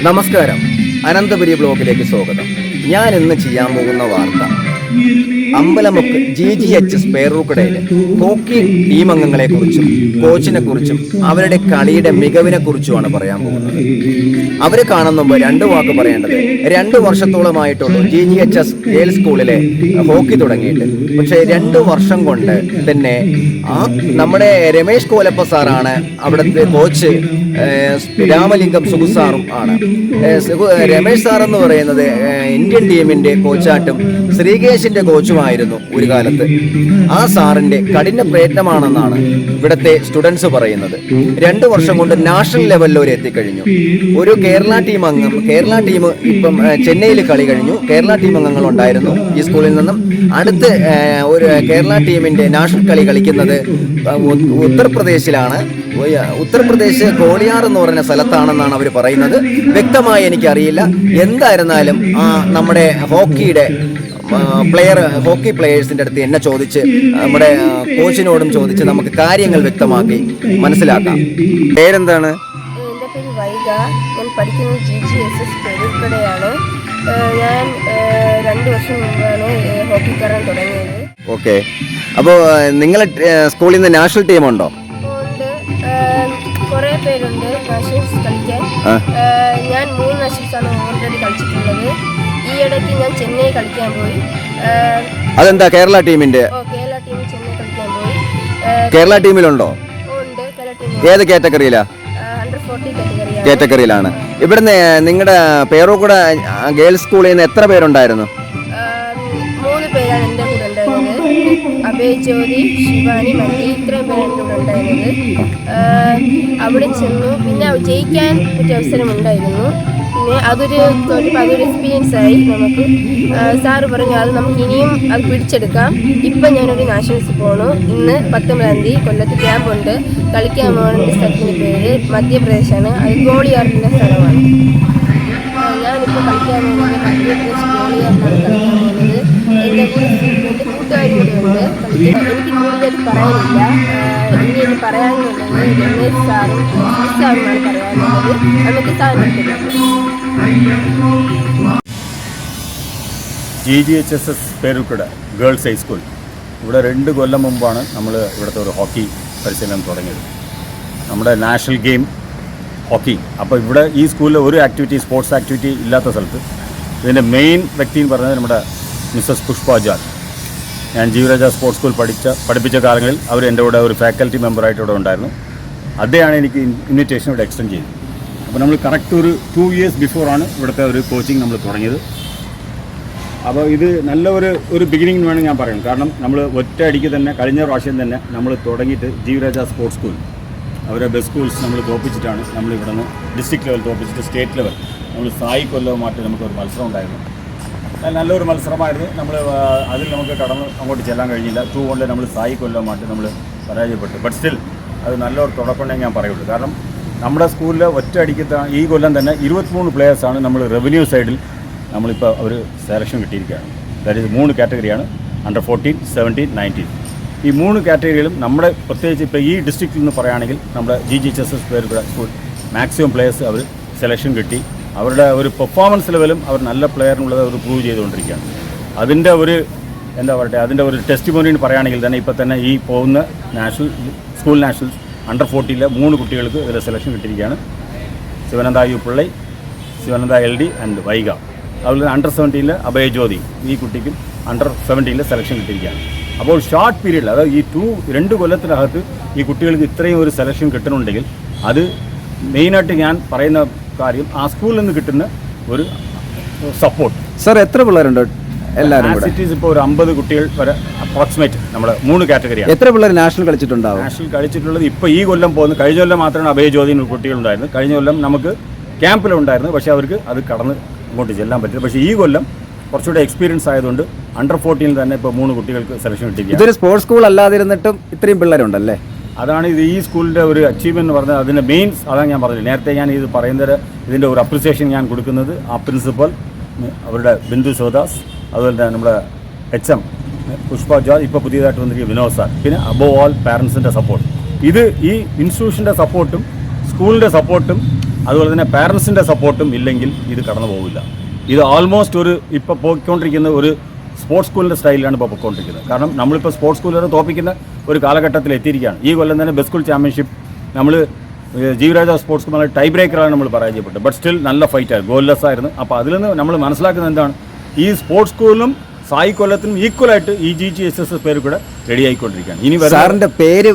നമസ്കാരം, അനന്തപുരി ബ്ലോഗിലേക്ക് സ്വാഗതം. ഞാൻ ഇന്ന് ചെയ്യാൻ പോകുന്ന വാർത്ത അമ്പലമുക്ക് GGHS പേരൂർക്കടയിലെ ഹോക്കി ടീം അംഗങ്ങളെക്കുറിച്ചും കോച്ചിനെ കുറിച്ചും അവരുടെ കളിയുടെ മികവിനെ കുറിച്ചുമാണ് പറയാൻ പോകുന്നത്. അവരെ കാണുമ്പോൾ രണ്ട് വാക്ക് പറയേണ്ടത്. 2 വർഷത്തോളമായിട്ടുള്ളൂ GGHS ഗേൾസ് സ്കൂളിലെ ഹോക്കി തുടങ്ങിയിട്ട്. പക്ഷേ 2 വർഷം കൊണ്ട് തന്നെ നമ്മുടെ രമേശ് കോലപ്പ സാറാണ് അവിടുത്തെ കോച്ച്. രാമലിംഗം സുഖു സാറും ആണ്. രമേശ് സാർ എന്ന് പറയുന്നത് ഇന്ത്യൻ ടീമിന്റെ കോച്ചായിട്ടും ശ്രീകേശിന്റെ കോച്ചുമായിരുന്നു ഒരു കാലത്ത്. ആ സാറിന്റെ കഠിന പ്രയത്നമാണെന്നാണ് ഇവിടുത്തെ സ്റ്റുഡൻസ് പറയുന്നത്. 2 വർഷം കൊണ്ട് നാഷണൽ ലെവലിൽ വരെ എത്തിക്കഴിഞ്ഞു. ഒരു കേരള ടീം ഇപ്പം ചെന്നൈയിൽ കളി കഴിഞ്ഞു. കേരള ടീം അംഗങ്ങൾ ഉണ്ടായിരുന്നു ഈ സ്കൂളിൽ നിന്നും. അടുത്ത് ഒരു കേരള ടീമിന്റെ നാഷണൽ കളി കളിക്കുന്നത് ഉത്തർപ്രദേശിലാണ്. ഉത്തർപ്രദേശ് ഗോളിയാർ എന്ന് പറയുന്ന സ്ഥലത്താണെന്നാണ് അവർ പറയുന്നത്. വ്യക്തമായി എനിക്കറിയില്ല. എന്തായിരുന്നാലും നമ്മുടെ ഹോക്കി പ്ലെയേഴ്സിൻ്റെ അടുത്ത് എന്നെ ചോദിച്ച് നമ്മുടെ കോച്ചിനോടും ചോദിച്ച് നമുക്ക് കാര്യങ്ങൾ വ്യക്തമാക്കി മനസ്സിലാക്കാം. പേരെന്താണ്? എൻ്റെ പേര് വൈഗ. ഞാൻ പഠിക്കുന്നത് GGHS പേരൂർക്കടയാണ്. ഞാൻ 2 വർഷം മുമ്പാണ് ഹോക്കി കയറാൻ തുടങ്ങിയത്. ഓക്കെ. അപ്പോൾ നിങ്ങളെ സ്കൂളിൽ നിന്ന് നാഷണൽ ടീമുണ്ടോ? ഉണ്ട്, കുറേ പേരുണ്ട് നാഷണൽസ് കളിക്കാൻ. ഞാൻ 3 നാഷണൽസാണ് ഓൾറെഡി കളിച്ചിട്ടുള്ളത്. ഈ ഇടയ്ക്ക് ഞാൻ ചെന്നൈ കളിക്കാൻ പോയി. അതെന്താ കേരള ടീമിന്റെ? കേരള ടീമിൽ ചെന്നൈ കളിക്കാൻ പോയി. കേരള ടീമിലുണ്ടോ? ഉണ്ട്, കേരള ടീമിൽ. ഏത് കാറ്റഗറിയിലാ? Under 40 കാറ്റഗറിയിലാണ്. ഇവിടുന്ന് നിങ്ങളുടെ പേരൂർക്കട ഗേൾസ് സ്കൂളിൽ നിന്ന് എത്ര പേരുണ്ടായിരുന്നു? 3 പേരാണ് എൻ്റെ കൂടെ ഉണ്ടായിരുന്നത്. അഭയ് ജ്യോതി, ശിവാനി, മല്ലി, ഇത്രയും പേരാണ് എൻ്റെ കൂടെ ഉണ്ടായിരുന്നത്. അവിടെ ചെന്നു. പിന്നെ ജയിക്കാൻ പറ്റിയ അവസരമുണ്ടായിരുന്നു. പിന്നെ അതൊരു എക്സ്പീരിയൻസ് ആയി നമുക്ക്. സാറ് പറഞ്ഞു അത് നമുക്ക് ഇനിയും അത് പിടിച്ചെടുക്കാം. ഇപ്പം ഞാനൊരു നാഷണൽസ് പോകണു. ഇന്ന് 19-ാം തീയതി കൊല്ലത്ത് ക്യാമ്പുണ്ട്. കളിക്കാൻ പോകുന്ന സ്ഥലത്തിൻ്റെ പേര് മധ്യപ്രദേശാണ്. അത് ഗോളിയാറിൻ്റെ സ്ഥലമാണ്. ഞാനിപ്പോൾ കളിക്കാൻ പോകുന്നത് മധ്യപ്രദേശ് ഗോളിയാറിലാണ് കളിക്കാൻ പോകുന്നത്. എൻ്റെ കൂട്ടുകാരും കൂടെ ഉണ്ട്. എനിക്ക് കൂടുതൽ പറയാനില്ല. ഇനി എനിക്ക് പറയാനുള്ളത് രമേശ് സാറുമാണ് പറയാനുള്ളത്. നമുക്ക് GGHS പേരൂർക്കട ഗേൾസ് ഹൈസ്കൂൾ. ഇവിടെ 2 കൊല്ലം മുമ്പാണ് നമ്മൾ ഇവിടുത്തെ ഒരു ഹോക്കി പരിശീലനം തുടങ്ങിയത്. നമ്മുടെ നാഷണൽ ഗെയിം ഹോക്കി. അപ്പോൾ ഇവിടെ ഈ സ്കൂളിൽ ഒരു സ്പോർട്സ് ആക്ടിവിറ്റി ഇല്ലാത്ത സ്ഥലത്ത് ഇതിൻ്റെ മെയിൻ വ്യക്തി എന്ന് പറയുന്നത് നമ്മുടെ മിസ്സസ് പുഷ്പ ജാർജ്. ഞാൻ ജീവരാജ സ്പോർട്സ് സ്കൂൾ പഠിപ്പിച്ച കാലങ്ങളിൽ അവർ എൻ്റെ കൂടെ ഒരു ഫാക്കൽറ്റി മെമ്പറായിട്ട് ഇവിടെ ഉണ്ടായിരുന്നു. അദ്ദേഹമാണ് എനിക്ക് ഇൻവിറ്റേഷൻ ഇവിടെ എക്സ്റ്റെൻഡ് ചെയ്തത്. അപ്പോൾ നമ്മൾ കറക്റ്റ് ഒരു 2 ഇയേഴ്സ് ബിഫോറാണ് ഇവിടുത്തെ ഒരു കോച്ചിങ് നമ്മൾ തുടങ്ങിയത്. അപ്പോൾ ഇത് നല്ല ഒരു ബിഗിനിങ് വേണം ഞാൻ പറയണം. കാരണം നമ്മൾ ഒറ്റ അടിക്ക് തന്നെ കഴിഞ്ഞ പ്രാവശ്യം തന്നെ നമ്മൾ തുടങ്ങിയിട്ട് ജീവരാജ സ്പോർട്സ് സ്കൂൾ അവരെ ബെസ്റ്റ് സ്കൂൾസ് നമ്മൾ തോപ്പിച്ചിട്ടാണ് നമ്മൾ ഇവിടെ നിന്ന് ഡിസ്ട്രിക്ട് ലെവൽ തോപ്പിച്ചിട്ട് സ്റ്റേറ്റ് ലെവൽ നമ്മൾ സായി കൊല്ലവുമായിട്ട് നമുക്കൊരു മത്സരം ഉണ്ടായിരുന്നു. നല്ലൊരു മത്സരമായിരുന്നു. നമ്മൾ അതിൽ നമുക്ക് അങ്ങോട്ട് ചെല്ലാൻ കഴിഞ്ഞില്ല. 2-1 നമ്മൾ സായി കൊല്ലവുമായിട്ട് നമ്മൾ പരാജയപ്പെട്ടു. ബട്ട് സ്റ്റിൽ അത് നല്ലൊരു തുടക്കമുണ്ടെങ്കിൽ ഞാൻ പറയുള്ളൂ. കാരണം നമ്മുടെ സ്കൂളിൽ ഒറ്റ അടിക്ക് ഈ കൊല്ലം തന്നെ 23 പ്ലെയേഴ്സാണ് നമ്മൾ റവന്യൂ സൈഡിൽ നമ്മളിപ്പോൾ ഒരു സെലക്ഷൻ കിട്ടിയിരിക്കുകയാണ്. അതായത് 3 കാറ്റഗറിയാണ്: Under 14, 17, 19. ഈ 3 കാറ്റഗറിയിലും നമ്മുടെ പ്രത്യേകിച്ച് ഇപ്പോൾ ഈ ഡിസ്ട്രിക്റ്റിൽ നിന്ന് പറയുകയാണെങ്കിൽ നമ്മുടെ GGHS Peroorkada school maximum players അവർ സെലക്ഷൻ കിട്ടി. അവരുടെ ഒരു പെർഫോമൻസ് ലെവലും അവർ നല്ല പ്ലെയറിനുള്ളത് അവർ പ്രൂവ് ചെയ്തുകൊണ്ടിരിക്കുകയാണ്. അതിൻ്റെ ഒരു ടെസ്റ്റിമോണിന് പറയുകയാണെങ്കിൽ തന്നെ ഇപ്പോൾ തന്നെ ഈ പോകുന്ന സ്കൂൾ നാഷണൽസ് Under 40 3 കുട്ടികൾക്ക് ഇതിൽ സെലക്ഷൻ കിട്ടിയിരിക്കുകയാണ്. Sivananda U Pillai, Sivananda LD and Vaiga. അതുപോലെ Under 17 അഭയ ജ്യോതി, ഈ കുട്ടിക്കും Under 17 സെലക്ഷൻ കിട്ടിയിരിക്കുകയാണ്. അപ്പോൾ ഷോർട്ട് പീരീഡിൽ, അതായത് ഈ 2 കൊല്ലത്തിനകത്ത് ഈ കുട്ടികൾക്ക് ഇത്രയും ഒരു സെലക്ഷൻ കിട്ടണമെങ്കിൽ അത് മെയിനായിട്ട് ഞാൻ പറയുന്ന കാര്യം ആ സ്കൂളിൽ നിന്ന് കിട്ടുന്ന ഒരു സപ്പോർട്ട്. സർ, എത്ര പിള്ളേരുണ്ട് എല്ലാവരും? സിറ്റീസ് ഇപ്പോൾ ഒരു 50 കുട്ടികൾ വരെ അപ്രോക്സിമേറ്റ് നമ്മൾ 3 കാറ്റഗറിയാണ്. എത്ര പിള്ളേർ നാഷണൽ കളിച്ചിട്ടുണ്ടാവും? നാഷണൽ കളിച്ചിട്ടുള്ളത് ഇപ്പോൾ ഈ കൊല്ലം പോകുന്നു. കഴിഞ്ഞ കൊല്ലം മാത്രമാണ് അഭയ ജ്യോതി കുട്ടികളുണ്ടായിരുന്നു. കഴിഞ്ഞ കൊല്ലം നമുക്ക് ക്യാമ്പിലുണ്ടായിരുന്നു. പക്ഷേ അവർക്ക് അത് കടന്ന് അങ്ങോട്ട് ചെല്ലാൻ പറ്റില്ല. പക്ഷേ ഈ കൊല്ലം കുറച്ചുകൂടെ എക്സ്പീരിയൻസ് ആയതുകൊണ്ട് Under 14 തന്നെ ഇപ്പോൾ 3 കുട്ടികൾക്ക് സെലക്ഷൻ കിട്ടിയിരിക്കുക. ഇതൊരു സ്പോർട്സ് സ്കൂൾ അല്ലാതിരുന്നിട്ടും ഇത്രയും പിള്ളേരുണ്ടല്ലേ? അതാണ് ഇത് ഈ സ്കൂളിൻ്റെ ഒരു അച്ചീവ്മെൻറ്റ് എന്ന് പറഞ്ഞാൽ. അതിൻ്റെ മെയിൻസ് അതാണ് ഞാൻ പറഞ്ഞത്. നേരത്തെ ഞാൻ ഇത് പറയുന്നത് ഇതിൻ്റെ ഒരു അപ്രിസിയേഷൻ ഞാൻ കൊടുക്കുന്നത് ആ പ്രിൻസിപ്പൽ, അവരുടെ ബിന്ദു ശിവദാസ്, അതുപോലെ തന്നെ നമ്മുടെ HM പുഷ്പ ജോർജ്, ഇപ്പോൾ പുതിയതായിട്ട് വന്നിരിക്കുന്ന വിനോദ് സാർ, പിന്നെ അബോവ് ഓൾ പാരൻസിൻ്റെ സപ്പോർട്ട്. ഇത് ഈ ഇൻസ്റ്റിറ്റ്യൂഷൻ്റെ സപ്പോർട്ടും സ്കൂളിൻ്റെ സപ്പോർട്ടും അതുപോലെ തന്നെ പാരൻസിൻ്റെ സപ്പോർട്ടും ഇല്ലെങ്കിൽ ഇത് കടന്നു പോകില്ല. ഇത് ഓൾമോസ്റ്റ് ഒരു ഇപ്പോൾ പോയിക്കൊണ്ടിരിക്കുന്ന ഒരു സ്പോർട്സ് സ്കൂളിൻ്റെ സ്റ്റൈലിലാണ് ഇപ്പോൾ പോയിക്കൊണ്ടിരിക്കുന്നത്. കാരണം നമ്മളിപ്പോൾ സ്പോർട്സ് സ്കൂളുകാരെ തോപ്പിക്കുന്ന ഒരു കാലഘട്ടത്തിൽ എത്തിയിരിക്കുകയാണ്. ഈ കൊല്ലം തന്നെ ബെസ്റ്റ് സ്കൂൾ ചാമ്പ്യൻഷിപ്പ് നമ്മൾ ജീവരാജ സ്പോർട്സ് സ്കൂൾ ടൈ ബ്രേക്കറാണ് നമ്മൾ പരാജയപ്പെട്ടത്. ബട്ട് സ്റ്റിൽ നല്ല ഫൈറ്റായിരുന്നു, ഗോൾലെസ് ആയിരുന്നു. അപ്പോൾ അതിൽ നിന്ന് നമ്മൾ മനസ്സിലാക്കുന്നത് എന്താണ്, ഈ സ്പോർട്സ് സ്കൂളിലും സായി കൊല്ലത്തിനും ഈക്വലായിട്ട് ഈ GGHSS പേര് കൂടെ റെഡി ആയിക്കൊണ്ടിരിക്കുകയാണ്. ഇനി സാറിൻ്റെ പേര്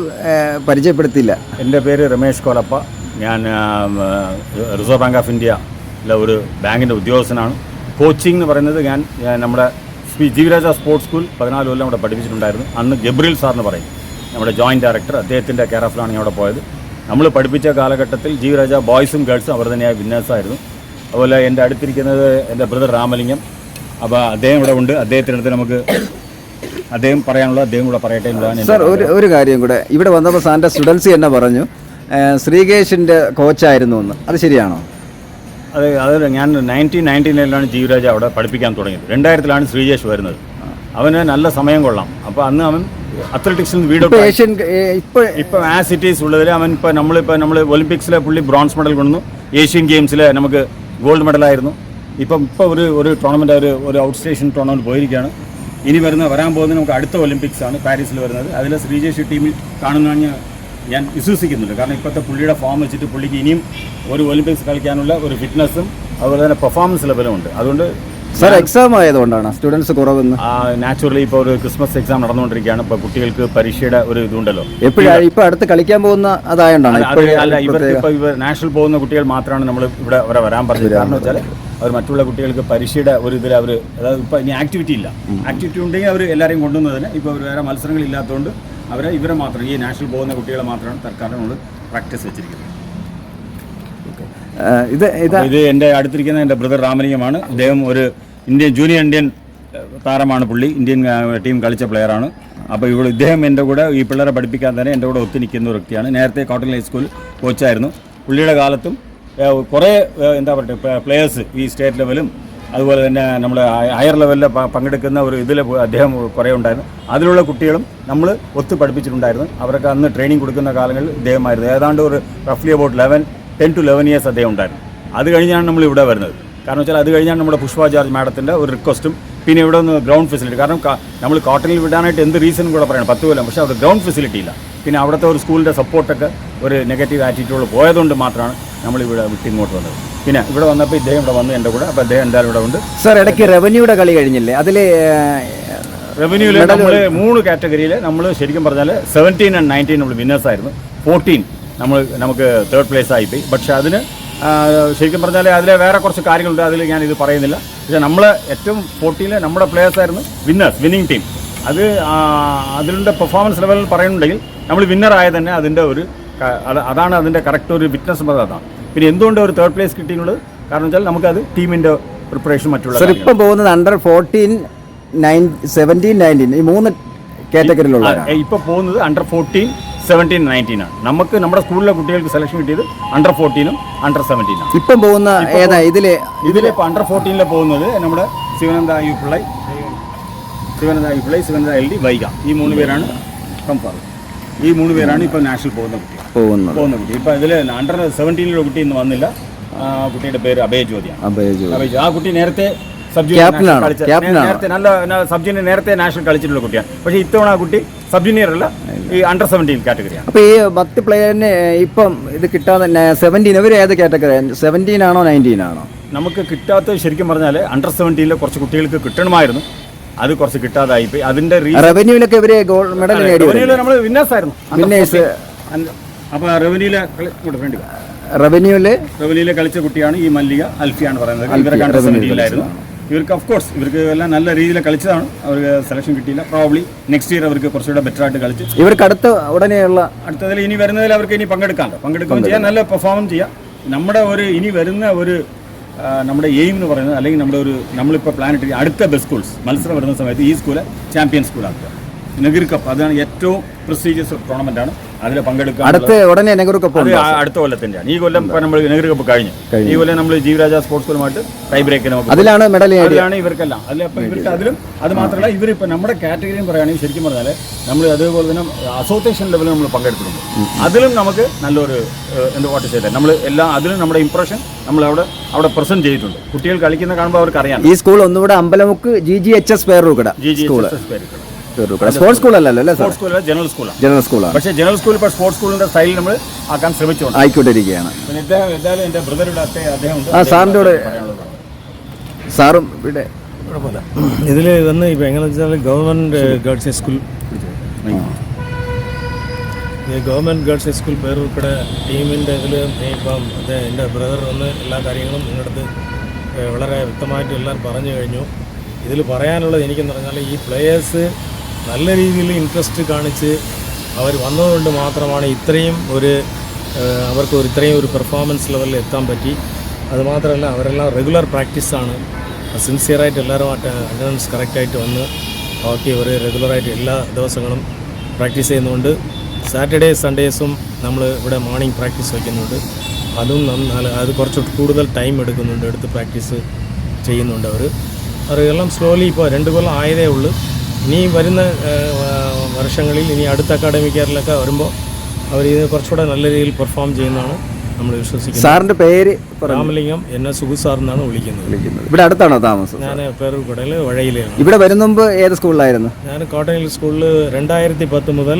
പരിചയപ്പെടുത്തില്ല. എൻ്റെ പേര് രമേഷ് കോലപ്പ. ഞാൻ റിസർവ് ബാങ്ക് ഓഫ് ഇന്ത്യയിലെ ഒരു ബാങ്കിൻ്റെ ഉദ്യോഗസ്ഥനാണ്. കോച്ചിങ് എന്ന് പറയുന്നത് ഞാൻ നമ്മുടെ ജീവരാജ സ്പോർട്സ് സ്കൂൾ 14 കൊല്ലം അവിടെ പഠിപ്പിച്ചിട്ടുണ്ടായിരുന്നു. അന്ന് ഗബ്രിൽ സാർ എന്ന് പറയും, നമ്മുടെ ജോയിൻറ്റ് ഡയറക്ടർ, അദ്ദേഹത്തിൻ്റെ കെയർ ഓഫിലാണ് ഞാൻ അവിടെ പോയത്. നമ്മൾ പഠിപ്പിച്ച കാലഘട്ടത്തിൽ ജീവരാജ ബോയ്സും ഗേൾസും അവർ തന്നെയായ വിന്നേഴ്സായിരുന്നു. അതുപോലെ എൻ്റെ അടുത്തിരിക്കുന്നത് എൻ്റെ ബ്രദർ രാമലിംഗം. അപ്പോൾ അദ്ദേഹം ഇവിടെ ഉണ്ട്. അദ്ദേഹത്തിനടുത്ത് നമുക്ക് അദ്ദേഹം പറയാനുള്ള അദ്ദേഹം കൂടെ പറയട്ടെ എന്നതാണ്. സാർ ഒരു കാര്യം കൂടെ, ഇവിടെ വന്നപ്പോൾ സാറിൻ്റെ സ്റ്റുഡൻസ് തന്നെ പറഞ്ഞു ശ്രീകേഷിൻ്റെ കോച്ചായിരുന്നു എന്ന്, അത് ശരിയാണോ? അത് ഞാൻ 1999 ജീവരാജ അവിടെ പഠിപ്പിക്കാൻ തുടങ്ങിയത്. 2000 ശ്രീജേഷ് വരുന്നത്. അവന് നല്ല സമയം കൊള്ളാം. അപ്പോൾ അന്ന് അവൻ അത്ലറ്റിക്സിൽ നിന്ന് ഇപ്പം ആസ് ഇറ്റ് ഈസ് ഉള്ളതിൽ അവൻ നമ്മൾ ഒളിമ്പിക്സിലെ പുള്ളി ബ്രോൺസ് മെഡൽ കൊണ്ടു, ഏഷ്യൻ ഗെയിംസിൽ നമുക്ക് ഗോൾഡ് മെഡലായിരുന്നു. ഇപ്പോൾ ഒരു ടൂർണമെൻറ്റ് ഒരു ഔട്ട് സ്റ്റേഷൻ ടൂർണമെൻറ്റ് പോയിരിക്കുകയാണ്. ഇനി വരാൻ പോകുന്നത് നമുക്ക് അടുത്ത ഒളിമ്പിക്സ് ആണ് പാരീസിൽ വരുന്നത്. അതിൽ ശ്രീജേഷ് ടീമിൽ കാണുന്നതാണ് ഞാൻ വിശ്വസിക്കുന്നുണ്ട്. കാരണം ഇപ്പോഴത്തെ പുള്ളിയുടെ ഫോം വെച്ചിട്ട് പുള്ളിക്ക് ഇനിയും ഒരു ഒളിമ്പിക്സ് കളിക്കാനുള്ള ഒരു ഫിറ്റ്നസ്സും അതുപോലെ തന്നെ പെർഫോമൻസ് ലെവലും ഉണ്ട്. അതുകൊണ്ട് സാർ എക്സാം ആയതുകൊണ്ടാണ് സ്റ്റുഡൻസ് കുറവെന്ന്. നാച്ചുറലി ഇപ്പോൾ ഒരു ക്രിസ്മസ് എക്സാം നടന്നുകൊണ്ടിരിക്കുകയാണ്. ഇപ്പോൾ കുട്ടികൾക്ക് പരീക്ഷയുടെ ഒരു ഇതുണ്ടല്ലോ. എപ്പോഴാണ് ഇപ്പോൾ അടുത്ത് കളിക്കാൻ പോകുന്ന അതായോണ്ടാണ്? അല്ല, ഇവർ നാഷണൽ പോകുന്ന കുട്ടികൾ മാത്രമാണ് നമ്മൾ ഇവിടെ വരാൻ പറഞ്ഞത്. കാരണം വെച്ചാൽ അവർ മറ്റുള്ള കുട്ടികൾക്ക് പരീക്ഷയുടെ ഒരു ഇതിൽ അവർ, അതായത് ഇപ്പോൾ ഇനി ആക്ടിവിറ്റി ഇല്ല. ആക്ടിവിറ്റി ഉണ്ടെങ്കിൽ അവർ എല്ലാവരെയും കൊണ്ടുവന്നതിന് ഇപ്പോൾ അവർ വേറെ മത്സരങ്ങളില്ലാത്തതുകൊണ്ട് ഇവരെ മാത്രം, ഈ നാഷണൽ പോകുന്ന കുട്ടികളെ മാത്രമാണ് തൽക്കാലം പ്രാക്ടീസ് വെച്ചിരിക്കുന്നത്. ഇത് എൻ്റെ അടുത്തിരിക്കുന്ന എൻ്റെ ബ്രദർ രാമലിംഗമാണ്. അദ്ദേഹം ഒരു ജൂനിയർ ഇന്ത്യൻ താരമാണ്. പുള്ളി ഇന്ത്യൻ ടീം കളിച്ച പ്ലെയറാണ്. അപ്പോൾ ഇദ്ദേഹം എൻ്റെ കൂടെ ഈ പിള്ളേരെ പഠിപ്പിക്കാൻ തന്നെ എൻ്റെ കൂടെ ഒത്തു നിൽക്കുന്ന ഒരു വ്യക്തിയാണ്. നേരത്തെ കോട്ടൺ ഹൈസ്കൂൾ കോച്ചായിരുന്നു. പുള്ളിയുടെ കാലത്തും കുറേ എന്താ പറയുക പ്ലെയേഴ്സ് ഈ സ്റ്റേറ്റ് ലെവലും അതുപോലെ തന്നെ നമ്മുടെ ഹയർ ലെവലിൽ പങ്കെടുക്കുന്ന ഒരു ഇതിൽ അദ്ദേഹം കുറേ ഉണ്ടായിരുന്നു. അതിലുള്ള കുട്ടികളും നമ്മൾ ഒത്തു പഠിപ്പിച്ചിട്ടുണ്ടായിരുന്നു. അവർക്ക് അന്ന് ട്രെയിനിങ് കൊടുക്കുന്ന കാലങ്ങളിൽ ഇദ്ദേഹമായിരുന്നു. ഏതാണ്ട് ഒരു റഫ്ലി അബൌട്ട് 10 to 11 years അദ്ദേഹം ഉണ്ടായിരുന്നു. അത് കഴിഞ്ഞാണ് നമ്മൾ ഇവിടെ വരുന്നത്. കാരണം വെച്ചാൽ അത് കഴിഞ്ഞാണ് നമ്മുടെ പുഷ്പ ജോർജ് മാഡത്തിൻ്റെ ഒരു റിക്വസ്റ്റും പിന്നെ ഇവിടെ ഒന്ന് ഗ്രൗണ്ട് ഫെസിലിറ്റി. കാരണം നമ്മൾ കോട്ടണിൽ വിടാനായിട്ട് എന്ത് റീസണും കൂടെ പറയണം, 10 കൊല്ലം. പക്ഷേ അവിടെ ഗ്രൗണ്ട് ഫെസിലിറ്റി ഇല്ല. പിന്നെ അവിടുത്തെ ഒരു സ്കൂളിൻ്റെ സപ്പോർട്ടൊക്കെ ഒരു നെഗറ്റീവ് ആറ്റിറ്റ്യൂഡ് പോയതുകൊണ്ട് മാത്രമാണ് നമ്മളിവിടെ വിട്ടിങ്ങോട്ട് വന്നത്. പിന്നെ ഇവിടെ വന്നപ്പോൾ ഇദ്ദേഹം ഇവിടെ വന്നു എൻ്റെ കൂടെ. അപ്പോൾ അദ്ദേഹം എന്തായാലും ഇവിടെ ഉണ്ട്. സാർ ഇടയ്ക്ക് റവന്യൂയുടെ കളി കഴിഞ്ഞില്ലേ? അതിൽ റവന്യൂവിൽ നമ്മൾ 3 കാറ്റഗറിയിൽ നമ്മൾ ശരിക്കും പറഞ്ഞാൽ 17 and 19 നമ്മൾ വിന്നേഴ്സായിരുന്നു. 14 നമുക്ക് തേർഡ് പ്ലേസ് ആയിപ്പോയി. പക്ഷേ അതിന് ശരിക്കും പറഞ്ഞാൽ അതിലെ വേറെ കുറച്ച് കാര്യങ്ങളുണ്ട്. അതിൽ ഞാനിത് പറയുന്നില്ല. പക്ഷേ നമ്മൾ ഏറ്റവും 14 നമ്മുടെ പ്ലേയേഴ്സായിരുന്നു വിന്നിങ് ടീം. അതിൻ്റെ പെർഫോമൻസ് ലെവലിൽ പറയുന്നുണ്ടെങ്കിൽ നമ്മൾ വിന്നറായ തന്നെ അതിൻ്റെ അതാണ് അതിൻ്റെ കറക്റ്റ് ഒരു വിറ്റ്നസ് അതാണ്. പിന്നെ എന്തുകൊണ്ട് ഒരു തേർഡ് പ്ലേസ് കിട്ടിയുള്ളത് കാരണം വെച്ചാൽ നമുക്കത് ടീമിൻ്റെ പ്രിപ്പറേഷൻ മറ്റുള്ള. സാർ ഇപ്പം പോകുന്നത് അണ്ടർ 14, 17, 19 ഈ 3 കാറ്റഗറിയിലുള്ള. ഇപ്പോൾ പോകുന്നത് അണ്ടർ 14, 17, 19 ആണ്. നമുക്ക് നമ്മുടെ സ്കൂളിലെ കുട്ടികൾക്ക് സെലക്ഷൻ കിട്ടിയത് അണ്ടർ 14 അണ്ടർ 17 ആണ്. ഇപ്പം പോകുന്ന ഏതാ ഇതിലിപ്പോൾ അണ്ടർ 14 പോകുന്നത് നമ്മുടെ ശിവനന്ദ യുപിള്ളൈ, ശിവനന്ദ LD, വൈഗ, ഈ 3 പേരാണ് കംഫർ. ഈ 3 പേരാണ് ഇപ്പോൾ നാഷണൽ പോകുന്ന കുട്ടി. ഇപ്പോൾ ഇതിൽ അണ്ടർ 17 കുട്ടി ഇന്ന് വന്നില്ല. കുട്ടിയുടെ പേര് അഭയ ജ്യോതിയാണ്. ആ കുട്ടി നേരത്തെ സബ് ജൂനിയർ നേരത്തെ നാഷണൽ കളിച്ചിട്ടുള്ള കുട്ടിയാണ്. പക്ഷേ ഇത്തവണ ആ കുട്ടി സബ് ജൂനിയർ അല്ല, ഈ അണ്ടർ 17 കാറ്റഗറിയാണ്. അപ്പോൾ ഈ 10 പ്ലെയറിന് ഇപ്പം ഇത് കിട്ടാതെ 17 ഇവർ ഏത് കാറ്റഗറി? 17 ആണോ 19 ആണോ? നമുക്ക് കിട്ടാത്ത ശരിക്കും പറഞ്ഞാൽ അണ്ടർ 17 കുറച്ച് കുട്ടികൾക്ക് കിട്ടണമായിരുന്നു. അത് കുറച്ച് കിട്ടാതായിപ്പോയി. അതിന്റെ റവന്യൂലൊക്കെ ഇവര് ഗോൾഡ് മെഡൽ നേടി. നമ്മൾ വിന്നേഴ്സ് ആയിരുന്നു. അപ്പോൾ റവന്യൂല് കളിച്ച കുട്ടിയാണ് ഈ മല്ലിക, അൽഫിയാണ് പറയുന്നത്. ഇവരൊക്കെ അണ്ടർ 17 ഇവർക്ക് ഓഫ്കോഴ്സ് ഇവർക്ക് എല്ലാം നല്ല രീതിയിൽ കളിച്ചതാണ്. അവർക്ക് സെലക്ഷൻ കിട്ടിയില്ല. പ്രോബ്ലി നെക്സ്റ്റ് ഇയർ അവർക്ക് കുറച്ചുകൂടെ ബെറ്റർ ആയിട്ട് കളിച്ച് ഇവർക്ക് അടുത്തതിൽ ഇനി വരുന്നതിൽ അവർക്ക് ഇനി പങ്കെടുക്കുകയും ചെയ്യാം, നല്ല പെർഫോമൻസ് ചെയ്യാം. നമ്മുടെ ഇനി വരുന്ന നമ്മുടെ എയിം എന്ന് പറയുന്നത്, അല്ലെങ്കിൽ നമ്മളിപ്പോൾ പ്ലാൻ ഇട്ട് അടുത്ത ബെസ്റ്റ് സ്കൂൾസ് മത്സരം വരുന്ന സമയത്ത് ഈ സ്കൂള് ചാമ്പ്യൻ സ്കൂളാക്കുക. നഗർ കപ്പ് അതാണ് ഏറ്റവും പ്രസ്റ്റീജിയസ് ടൂർണമെൻറ്റാണ്. അതിൽ പങ്കെടുക്കാൻ അടുത്ത ഉടനെ നെഹ്റു കപ്പ് അത് അടുത്ത കൊല്ലത്തിൻ്റെയാണ്. ഈ കൊല്ലം ഇപ്പോൾ നമ്മൾ നെഹ്റു കപ്പ് കഴിഞ്ഞു. ഈ കൊല്ലം നമ്മൾ ജീവരാജ സ്പോർട്സ് സ്കൂളുമായിട്ട് ടൈ ബ്രേക്കിന് അതിലാണ് മെഡൽ അതിലാണ് ഇവർക്കെല്ലാം അതിലപ്പോൾ ഇവർക്ക് അതിലും അത് മാത്രമല്ല ഇവരിപ്പോൾ നമ്മുടെ കാറ്റഗറിയും പറയുകയാണെങ്കിൽ ശരിക്കും പറഞ്ഞാൽ നമ്മൾ അതേപോലെ തന്നെ അസോസിയേഷൻ ലെവലിൽ നമ്മൾ പങ്കെടുത്തിട്ടുണ്ട്. അതിലും നമുക്ക് നല്ലൊരു വാട്ട് ചെയ്തത് നമ്മൾ എല്ലാം അതിലും നമ്മുടെ ഇംപ്രഷൻ നമ്മൾ അവിടെ പ്രസന്റ് ചെയ്തിട്ടുണ്ട്. കുട്ടികൾ കളിക്കുന്ന കാണുമ്പോൾ അവർക്ക് അറിയാം. ഈ സ്കൂൾ ഒന്നുകൂടെ Ambalamukku GGHS Peroorkada sports school അല്ലല്ലോ അല്ലേ? സ്പോർട്സ് സ്കൂൾ ജനറൽ സ്കൂളാണ്. ജനറൽ സ്കൂളാണ്. പക്ഷേ ജനറൽ സ്കൂൾ ഇപ്പോൾ സ്പോർട്സ് സ്കൂളിന്റെ സ്റ്റൈൽ നമ്മൾ ആക്കാൻ ശ്രമിച്ചുകൊണ്ട് ആയിക്കൊണ്ടിരിക്കുകയാണ്. പിന്നെ എന്തായാലും എൻ്റെ ബ്രദറുടെ അദ്ദേഹം സാറിൻ്റെ കൂടെ സാറും ഇവിടെ ഇതിൽ വന്ന് ഇപ്പോൾ എങ്ങനെയാണെന്ന് വെച്ചാൽ government girls high school government girls high school Peroorkada ടീമിൻ്റെ ഇതിൽ ഇപ്പം എൻ്റെ ബ്രദർ വന്ന് എല്ലാ കാര്യങ്ങളും നിങ്ങളുടെ വളരെ വ്യക്തമായിട്ട് എല്ലാം പറഞ്ഞു കഴിഞ്ഞു. ഇതിൽ പറയാനുള്ളത് എനിക്കെന്ന് പറഞ്ഞാൽ ഈ പ്ലെയേഴ്സ് നല്ല രീതിയിൽ ഇൻട്രസ്റ്റ് കാണിച്ച് അവർ വന്നതുകൊണ്ട് മാത്രമാണ് ഇത്രയും അവർക്ക് ഇത്രയും ഒരു പെർഫോമൻസ് ലെവലിൽ എത്താൻ പറ്റി. അതുമാത്രമല്ല അവരെല്ലാം റെഗുലർ പ്രാക്ടീസാണ്, സിൻസിയറായിട്ട് എല്ലാവരുമായിട്ട് അറ്റൻഡൻസ് കറക്റ്റായിട്ട് വന്ന് ഹോക്കി അവർ റെഗുലറായിട്ട് എല്ലാ ദിവസങ്ങളും പ്രാക്ടീസ് ചെയ്യുന്നുണ്ട്. സാറ്റർഡേ സൺഡേസും നമ്മൾ ഇവിടെ മോർണിംഗ് പ്രാക്ടീസ് വയ്ക്കുന്നുണ്ട്. അതും അത് കുറച്ച് കൂടുതൽ ടൈം എടുത്ത് പ്രാക്ടീസ് ചെയ്യുന്നുണ്ട് അവരെല്ലാം സ്ലോലി. ഇപ്പോൾ 2 കൊല്ലം ആയതേ ഉള്ളൂ. ഇനി വരുന്ന വർഷങ്ങളിൽ ഇനി അടുത്ത അക്കാഡമിക് ഇയറിലൊക്കെ വരുമ്പോൾ അവർ ഇത് കുറച്ചുകൂടെ നല്ല രീതിയിൽ പെർഫോം ചെയ്യുന്നതാണ് നമ്മൾ വിശ്വസിക്കുന്നത്. സാറിൻ്റെ പേര് രാമലിംഗം എന്നെ സുഗു സാർ എന്നാണ് വിളിക്കുന്നത്. ഇവിടെ അടുത്താണോ താമസം? ഞാൻ പേരൂർക്കടയിൽ വഴയിലാണ്. ഇവിടെ വരുന്ന മുമ്പ് ഏത് സ്കൂളിലായിരുന്നു? ഞാൻ കോട്ടൺ ഹിൽ സ്കൂളിൽ 2010 മുതൽ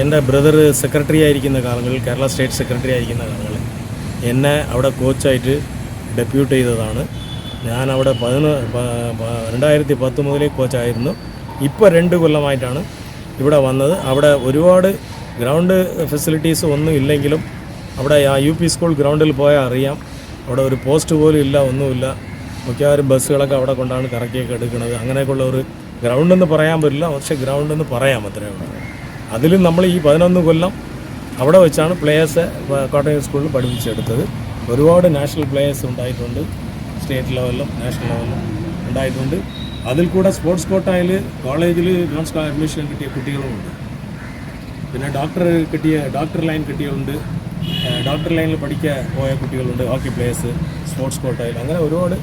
എൻ്റെ ബ്രദർ സെക്രട്ടറി ആയിരിക്കുന്ന കാലങ്ങളിൽ, കേരള സ്റ്റേറ്റ് സെക്രട്ടറി ആയിരിക്കുന്ന കാലങ്ങളിൽ എന്നെ അവിടെ കോച്ചായിട്ട് ഡെപ്യൂട്ട് ചെയ്തതാണ്. ഞാൻ അവിടെ 2010 മുതലേ കോച്ചായിരുന്നു. ഇപ്പോൾ 2 കൊല്ലമായിട്ടാണ് ഇവിടെ വന്നത്. അവിടെ ഒരുപാട് ഗ്രൗണ്ട് ഫെസിലിറ്റീസ് ഒന്നും ഇല്ലെങ്കിലും അവിടെ ആ UP സ്കൂൾ ഗ്രൗണ്ടിൽ പോയാൽ അറിയാം, അവിടെ ഒരു പോസ്റ്റ് പോലും ഇല്ല, ഒന്നുമില്ല. മിക്കവാറും ബസ്സുകളൊക്കെ അവിടെ കൊണ്ടാണ് കറക്കിയൊക്കെ എടുക്കുന്നത്. അങ്ങനെയൊക്കെയുള്ള ഒരു ഗ്രൗണ്ടെന്ന് പറയാൻ പറ്റില്ല, പക്ഷേ ഗ്രൗണ്ടെന്ന് പറയാം അത്രയേ ഉള്ളൂ. അതിലും നമ്മൾ ഈ 11 കൊല്ലം അവിടെ വെച്ചാണ് പ്ലേയേഴ്സ് കോട്ടയം സ്കൂളിൽ പഠിപ്പിച്ചെടുത്തത്. ഒരുപാട് നാഷണൽ പ്ലേയേഴ്സ് ഉണ്ടായിട്ടുണ്ട്, സ്റ്റേറ്റ് ലെവലിലും നാഷണൽ ലെവലിലും ഉണ്ടായിട്ടുണ്ട്. അതിൽ കൂടെ സ്പോർട്സ് കോട്ടയിൽ കോളേജിൽ നോൺ സ്കോളർ അഡ്മിഷൻ കിട്ടിയ കുട്ടികളുമുണ്ട്. പിന്നെ ഡോക്ടർ ലൈൻ കിട്ടിയുണ്ട്, ഡോക്ടർ ലൈനിൽ പഠിക്കാൻ പോയ കുട്ടികളുണ്ട്, ഹോക്കി പ്ലേയേഴ്സ് സ്പോർട്സ് കോട്ടയിൽ. അങ്ങനെ ഒരുപാട്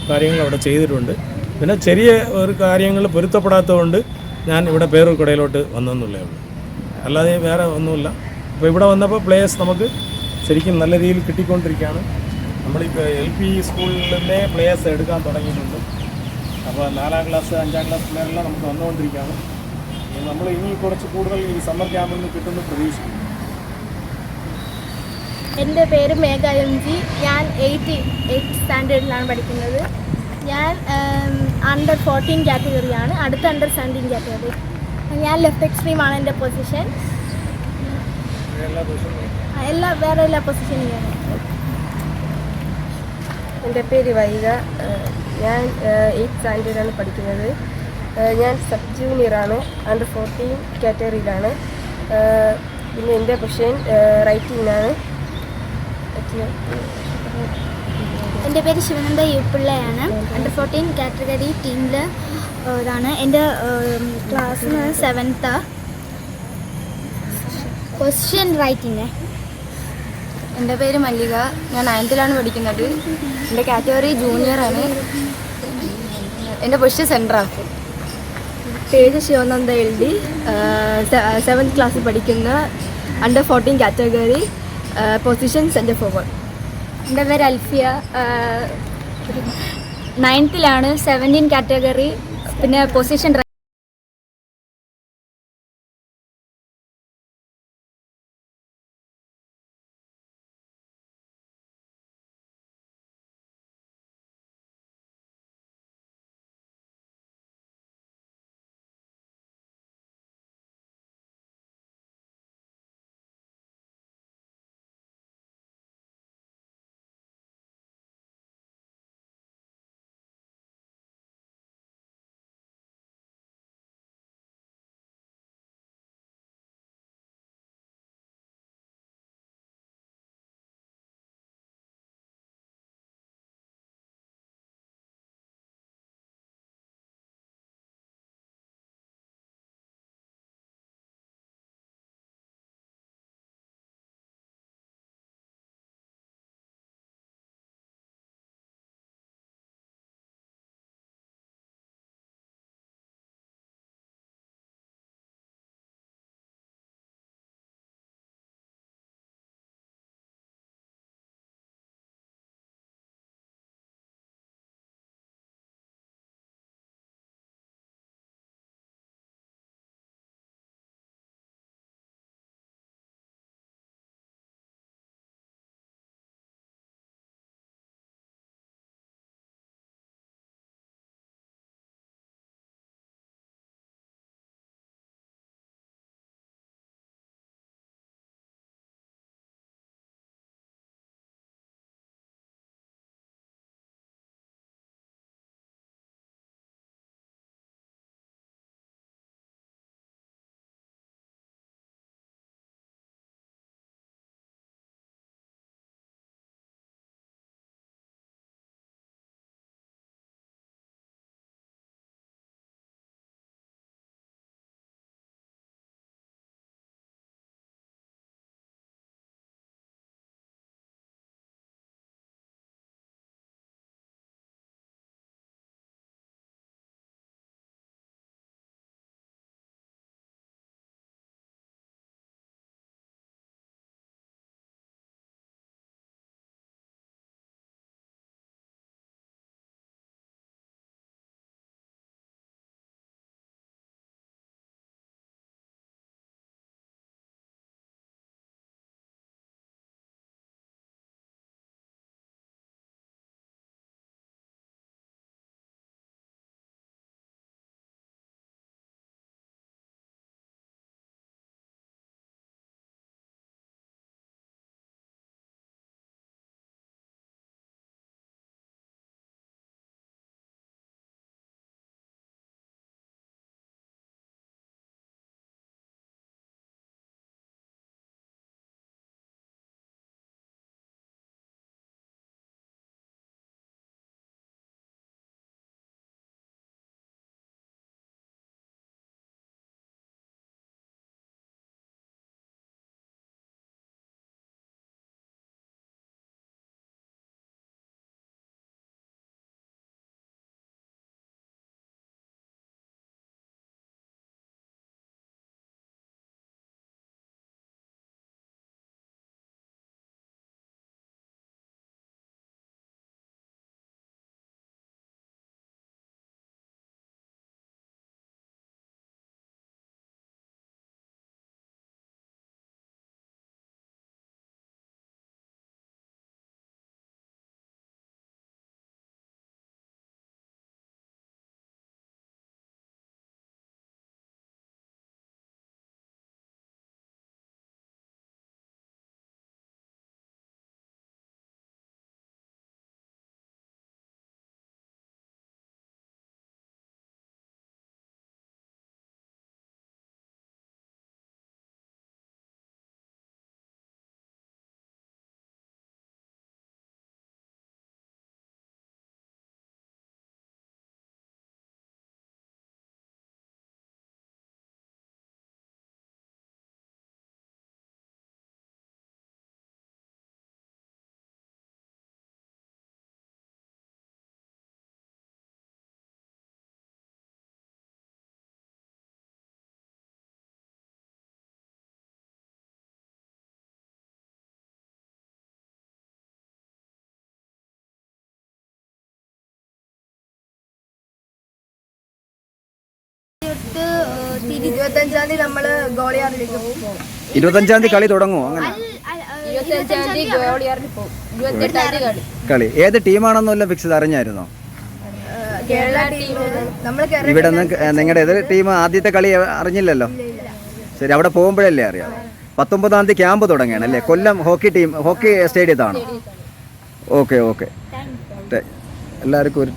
കാര്യങ്ങൾ അവിടെ ചെയ്തിട്ടുണ്ട്. പിന്നെ ചെറിയ ഒരു കാര്യങ്ങൾ പൊരുത്തപ്പെടാത്തതുകൊണ്ട് ഞാൻ ഇവിടെ പേരൂർക്കടയിലോട്ട് വന്നെന്നുള്ളേ ഉള്ളൂ, അല്ലാതെ വേറെ ഒന്നുമില്ല. അപ്പോൾ ഇവിടെ വന്നപ്പോൾ പ്ലേയേഴ്സ് നമുക്ക് ശരിക്കും നല്ല രീതിയിൽ കിട്ടിക്കൊണ്ടിരിക്കുകയാണ്. നമ്മളിപ്പോൾ LP സ്കൂളിലെ പ്ലേയേഴ്സ് എടുക്കാൻ തുടങ്ങിയിട്ടുണ്ട്. അപ്പോൾ 4ാം ക്ലാസ് 5ാം ക്ലാസ് പിള്ളേരെല്ലാം നമുക്ക് വന്നുകൊണ്ടിരിക്കുകയാണ്. നമ്മൾ ഇനി കുറച്ച് കൂടുതൽ ഈ സമ്മർ ക്യാമ്പിൽ നിന്ന് കിട്ടുന്ന പ്രതീക്ഷിക്കുന്നു. എൻ്റെ പേര് മേഘ MG. ഞാൻ 8th സ്റ്റാൻഡേർഡിലാണ് പഠിക്കുന്നത്. ഞാൻ അണ്ടർ 14 കാറ്റഗറിയാണ്, അടുത്ത അണ്ടർ 17 കാറ്റഗറി. ഞാൻ ലെഫ്റ്റ് എക്സ്ട്രീമാണ് എൻ്റെ പൊസിഷൻ. വേറെ എല്ലാ പൊസിഷനിലാണ്. എൻ്റെ പേര് വൈഗ. ഞാൻ 8th സ്റ്റാൻഡേർഡാണ് പഠിക്കുന്നത്. ഞാൻ സബ് ജൂനിയറാണ്, അണ്ടർ 14 കാറ്റഗറിയിലാണ്. പിന്നെ എൻ്റെ പൊസിഷൻ റൈറ്റ് വിങ്ങാണ്. എൻ്റെ പേര് ശിവനന്ദ യുപ്പിള്ളയാണ്, അണ്ടർ 14 കാറ്റഗറി ടീമിൽ ഇതാണ്. എൻ്റെ ക്ലാസ് 7th, പൊസിഷൻ റൈറ്റിൻ്റെ. എൻ്റെ പേര് മല്ലിക. ഞാൻ 9th പഠിക്കുന്നത്. എൻ്റെ കാറ്റഗറി ജൂനിയറാണ്. എൻ്റെ പൊസിഷൻ സെൻറ്ററാണ്. പേര് ശിവനന്ദ LD. 7th ക്ലാസ്സിൽ പഠിക്കുന്ന, under 14 category, position centre forward. എൻ്റെ പേര് അൽഫിയ. 9th 17 കാറ്റഗറി, പിന്നെ പൊസിഷൻ 25-ാം തീയതി നമ്മൾ ഗോളിയാറിലേക്ക് പോകും. 25-ാം തീയതി കളി തുടങ്ങുമോ? അങ്ങനെ 25-ാം തീയതി ഗോളിയാറിൽ പോകും. 28-ാം തീയതി കളി ഏത് ടീമാണെന്നല്ല ഫിക്സ് അറിഞ്ഞായിരുന്നോ? കേരള ടീം. നമ്മൾ ഇവിടെ നിന്ന് നിങ്ങളുടെ എതിർ ടീം ആദ്യത്തെ കളി അറിഞ്ഞില്ലല്ലോ. ശരി, അവിടെ പോകുമ്പോഴല്ലേ അറിയാം. 19-ാം തീയതി ക്യാമ്പ് തുടങ്ങിയാണ് അല്ലേ? കൊല്ലം ഹോക്കി സ്റ്റേഡിയത്താണ്. ഓക്കെ എല്ലാവർക്കും ഒരു